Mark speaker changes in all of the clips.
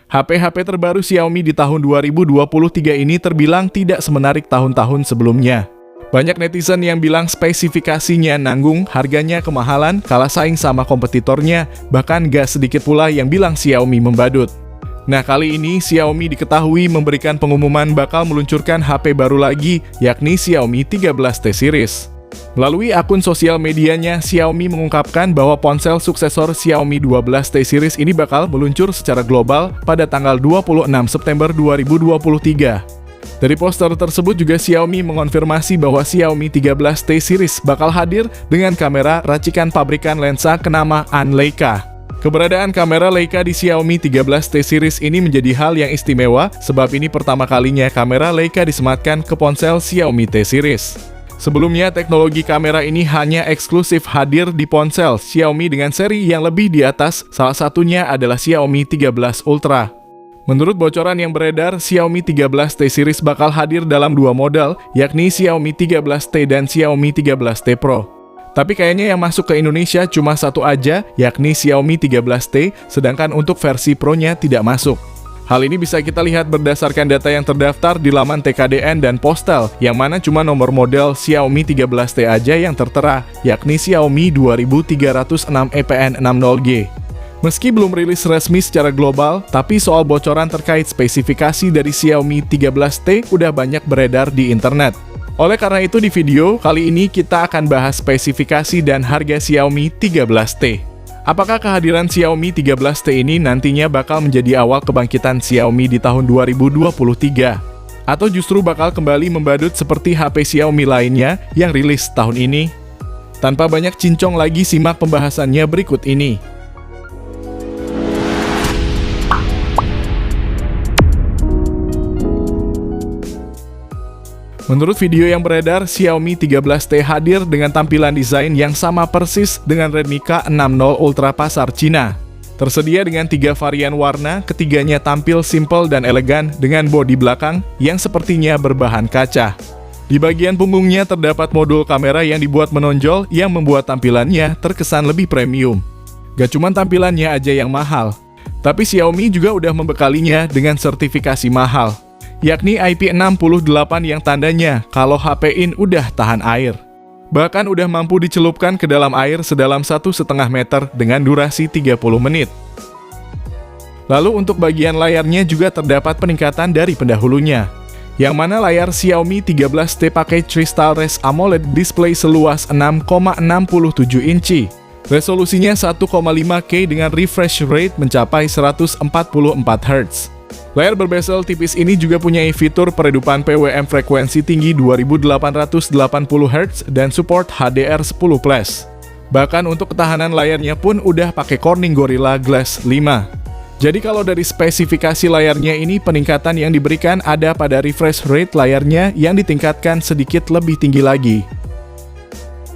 Speaker 1: HP-HP terbaru Xiaomi di tahun 2023 ini terbilang tidak semenarik tahun-tahun sebelumnya. Banyak netizen yang bilang spesifikasinya nanggung, harganya kemahalan, kalah saing sama kompetitornya, bahkan gak sedikit pula yang bilang Xiaomi membadut. Nah, kali ini Xiaomi diketahui memberikan pengumuman bakal meluncurkan HP baru lagi, yakni Xiaomi 13T series. Melalui akun sosial medianya, Xiaomi mengungkapkan bahwa ponsel suksesor Xiaomi 12T series ini bakal meluncur secara global pada tanggal 26 September 2023. Dari poster tersebut juga Xiaomi mengonfirmasi bahwa Xiaomi 13T series bakal hadir dengan kamera racikan pabrikan lensa kenamaan Leica. Keberadaan kamera Leica di Xiaomi 13T series ini menjadi hal yang istimewa sebab ini pertama kalinya kamera Leica disematkan ke ponsel Xiaomi T series. Sebelumnya, teknologi kamera ini hanya eksklusif hadir di ponsel Xiaomi dengan seri yang lebih di atas, salah satunya adalah Xiaomi 13 Ultra. Menurut bocoran yang beredar, Xiaomi 13T series bakal hadir dalam dua model, yakni Xiaomi 13T dan Xiaomi 13T Pro. Tapi kayaknya yang masuk ke Indonesia cuma satu aja, yakni Xiaomi 13T, sedangkan untuk versi Pro-nya tidak masuk. Hal ini bisa kita lihat berdasarkan data yang terdaftar di laman TKDN dan Postel, yang mana cuma nomor model Xiaomi 13T aja yang tertera, yakni Xiaomi 2306 EPN60G. Meski belum rilis resmi secara global, tapi soal bocoran terkait spesifikasi dari Xiaomi 13T udah banyak beredar di internet. Oleh karena itu di video kali ini kita akan bahas spesifikasi dan harga Xiaomi 13T. Apakah kehadiran Xiaomi 13T ini nantinya bakal menjadi awal kebangkitan Xiaomi di tahun 2023? Atau justru bakal kembali membadut seperti HP Xiaomi lainnya yang rilis tahun ini? Tanpa banyak cincong lagi, simak pembahasannya berikut ini. Menurut video yang beredar, Xiaomi 13T hadir dengan tampilan desain yang sama persis dengan Redmi K60 Ultra pasar Cina. Tersedia dengan 3 varian warna, ketiganya tampil simpel dan elegan dengan bodi belakang yang sepertinya berbahan kaca. Di bagian punggungnya terdapat modul kamera yang dibuat menonjol yang membuat tampilannya terkesan lebih premium. Gak cuma tampilannya aja yang mahal, tapi Xiaomi juga udah membekalinya dengan sertifikasi mahal, yakni IP68 yang tandanya kalau HP-in udah tahan air. Bahkan udah mampu dicelupkan ke dalam air sedalam 1,5 meter dengan durasi 30 menit. Lalu untuk bagian layarnya juga terdapat peningkatan dari pendahulunya, yang mana layar Xiaomi 13T pakai Crystal Res AMOLED display seluas 6,67 inci. Resolusinya 1,5K dengan refresh rate mencapai 144 Hz. Layar berbezel tipis ini juga punya fitur peredupan PWM frekuensi tinggi 2880 Hz dan support HDR10+. Bahkan untuk ketahanan layarnya pun udah pakai Corning Gorilla Glass 5. Jadi kalau dari spesifikasi layarnya ini, peningkatan yang diberikan ada pada refresh rate layarnya yang ditingkatkan sedikit lebih tinggi lagi.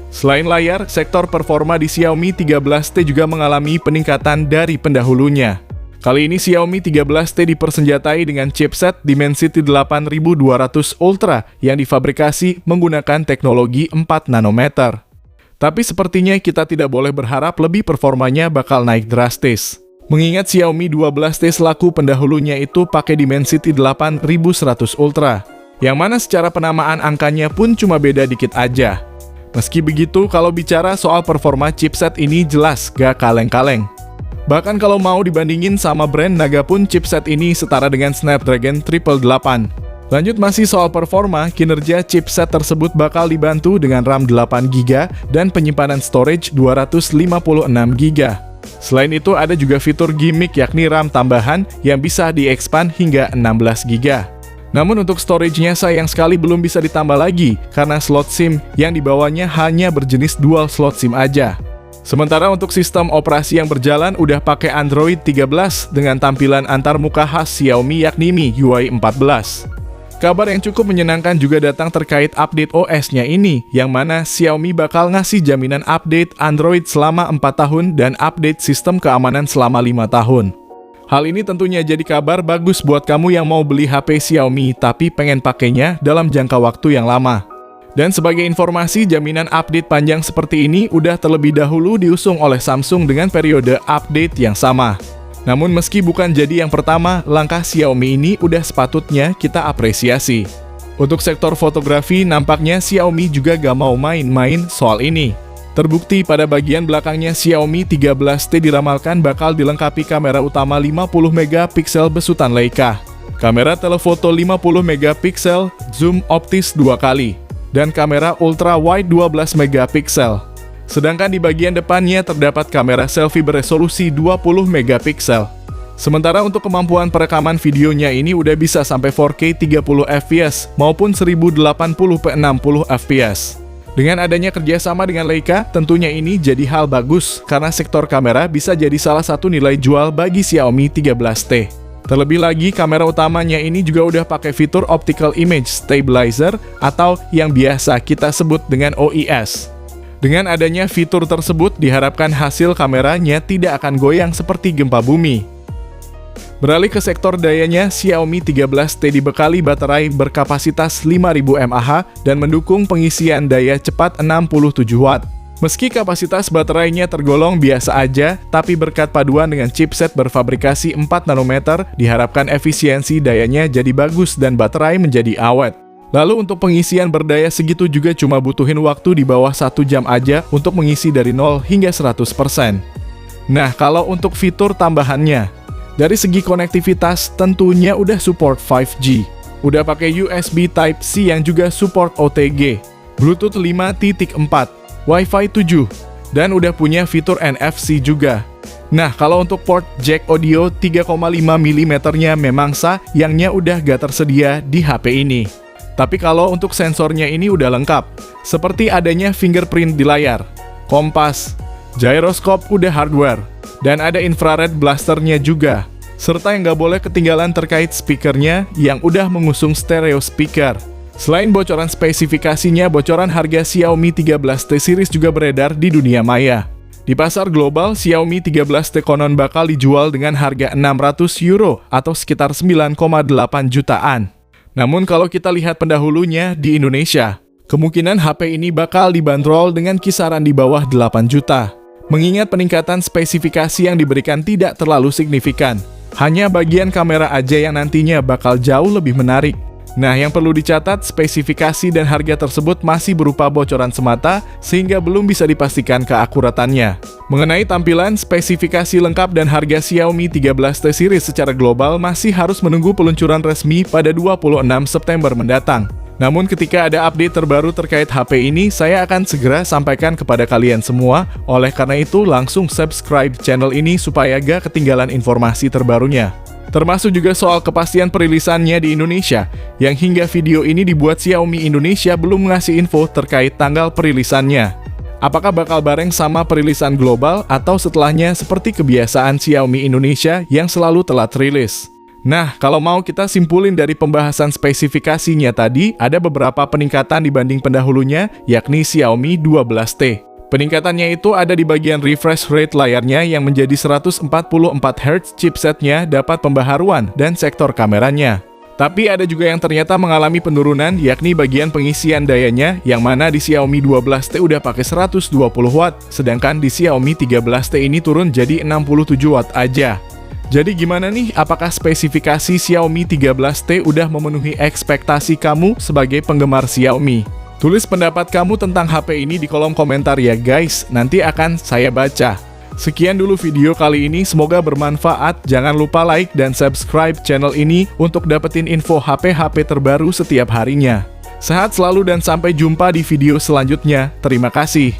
Speaker 1: Selain layar, sektor performa di Xiaomi 13T juga mengalami peningkatan dari pendahulunya. Kali ini Xiaomi 13T dipersenjatai dengan chipset Dimensity 8200 Ultra yang difabrikasi menggunakan teknologi 4 nanometer. Tapi sepertinya kita tidak boleh berharap lebih performanya bakal naik drastis. Mengingat Xiaomi 12T selaku pendahulunya itu pakai Dimensity 8100 Ultra, yang mana secara penamaan angkanya pun cuma beda dikit aja. Meski begitu, kalau bicara soal performa chipset ini jelas gak kaleng-kaleng. Bahkan kalau mau dibandingin sama brand Naga pun chipset ini setara dengan Snapdragon 888. Lanjut masih soal performa, kinerja chipset tersebut bakal dibantu dengan RAM 8GB dan penyimpanan storage 256GB. Selain itu ada juga fitur gimmick yakni RAM tambahan yang bisa di-expand hingga 16GB. Namun untuk storage-nya sayang sekali belum bisa ditambah lagi karena slot SIM yang dibawanya hanya berjenis dual slot SIM aja. Sementara untuk sistem operasi yang berjalan udah pakai Android 13 dengan tampilan antarmuka khas Xiaomi yakni MIUI 14. Kabar yang cukup menyenangkan juga datang terkait update OS-nya ini, yang mana Xiaomi bakal ngasih jaminan update Android selama 4 tahun dan update sistem keamanan selama 5 tahun. Hal ini tentunya jadi kabar bagus buat kamu yang mau beli HP Xiaomi tapi pengen pakainya dalam jangka waktu yang lama. Dan sebagai informasi, jaminan update panjang seperti ini udah terlebih dahulu diusung oleh Samsung dengan periode update yang sama. Namun meski bukan jadi yang pertama, langkah Xiaomi ini udah sepatutnya kita apresiasi. Untuk sektor fotografi, nampaknya Xiaomi juga gak mau main-main soal ini. Terbukti pada bagian belakangnya Xiaomi 13T diramalkan bakal dilengkapi kamera utama 50 megapiksel besutan Leica, kamera telefoto 50 megapiksel, zoom optis 2 kali, dan kamera ultra wide 12 megapiksel. Sedangkan di bagian depannya terdapat kamera selfie beresolusi 20 megapiksel. Sementara untuk kemampuan perekaman videonya ini udah bisa sampai 4K 30 fps maupun 1080p 60 fps. Dengan adanya kerjasama dengan Leica, tentunya ini jadi hal bagus karena sektor kamera bisa jadi salah satu nilai jual bagi Xiaomi 13T. Terlebih lagi, kamera utamanya ini juga udah pakai fitur Optical Image Stabilizer atau yang biasa kita sebut dengan OIS. Dengan adanya fitur tersebut, diharapkan hasil kameranya tidak akan goyang seperti gempa bumi. Beralih ke sektor dayanya, Xiaomi 13T dibekali baterai berkapasitas 5000 mAh dan mendukung pengisian daya cepat 67 Watt. Meski kapasitas baterainya tergolong biasa aja, tapi berkat paduan dengan chipset berfabrikasi 4 nanometer, diharapkan efisiensi dayanya jadi bagus dan baterai menjadi awet. Lalu untuk pengisian berdaya segitu juga cuma butuhin waktu di bawah 1 jam aja untuk mengisi dari 0 hingga 100%. Nah, kalau untuk fitur tambahannya, dari segi konektivitas tentunya udah support 5G. Udah pakai USB Type-C yang juga support OTG, Bluetooth 5.4, Wi-Fi 7, dan udah punya fitur NFC juga. Nah, kalau untuk port jack audio 3,5 mm-nya memang sayangnya udah gak tersedia di HP ini. Tapi kalau untuk sensornya ini udah lengkap, seperti adanya fingerprint di layar, kompas, gyroscope udah hardware, dan ada infrared blasternya juga. Serta yang gak boleh ketinggalan terkait speakernya yang udah mengusung stereo speaker. Selain bocoran spesifikasinya, bocoran harga Xiaomi 13T series juga beredar di dunia maya. Di pasar global, Xiaomi 13T konon bakal dijual dengan harga €600 atau sekitar 9,8 jutaan. Namun kalau kita lihat pendahulunya di Indonesia, kemungkinan HP ini bakal dibanderol dengan kisaran di bawah 8 juta. Mengingat peningkatan spesifikasi yang diberikan tidak terlalu signifikan. Hanya bagian kamera aja yang nantinya bakal jauh lebih menarik. Nah, yang perlu dicatat, spesifikasi dan harga tersebut masih berupa bocoran semata, sehingga belum bisa dipastikan keakuratannya. Mengenai tampilan, spesifikasi lengkap dan harga Xiaomi 13T series secara global masih harus menunggu peluncuran resmi pada 26 September mendatang. Namun ketika ada update terbaru terkait HP ini, saya akan segera sampaikan kepada kalian semua. Oleh karena itu, langsung subscribe channel ini supaya gak ketinggalan informasi terbarunya. Termasuk juga soal kepastian perilisannya di Indonesia, yang hingga video ini dibuat Xiaomi Indonesia belum ngasih info terkait tanggal perilisannya. Apakah bakal bareng sama perilisan global atau setelahnya seperti kebiasaan Xiaomi Indonesia yang selalu telat rilis? Nah, kalau mau kita simpulin dari pembahasan spesifikasinya tadi, ada beberapa peningkatan dibanding pendahulunya, yakni Xiaomi 12T. Peningkatannya itu ada di bagian refresh rate layarnya yang menjadi 144Hz, chipsetnya dapat pembaharuan, dan sektor kameranya. Tapi ada juga yang ternyata mengalami penurunan, yakni bagian pengisian dayanya, yang mana di Xiaomi 12T udah pakai 120 Watt, sedangkan di Xiaomi 13T ini turun jadi 67 Watt aja. Jadi gimana nih, apakah spesifikasi Xiaomi 13T udah memenuhi ekspektasi kamu sebagai penggemar Xiaomi? Tulis pendapat kamu tentang HP ini di kolom komentar ya guys, nanti akan saya baca. Sekian dulu video kali ini, semoga bermanfaat. Jangan lupa like dan subscribe channel ini untuk dapetin info HP-HP terbaru setiap harinya. Sehat selalu dan sampai jumpa di video selanjutnya. Terima kasih.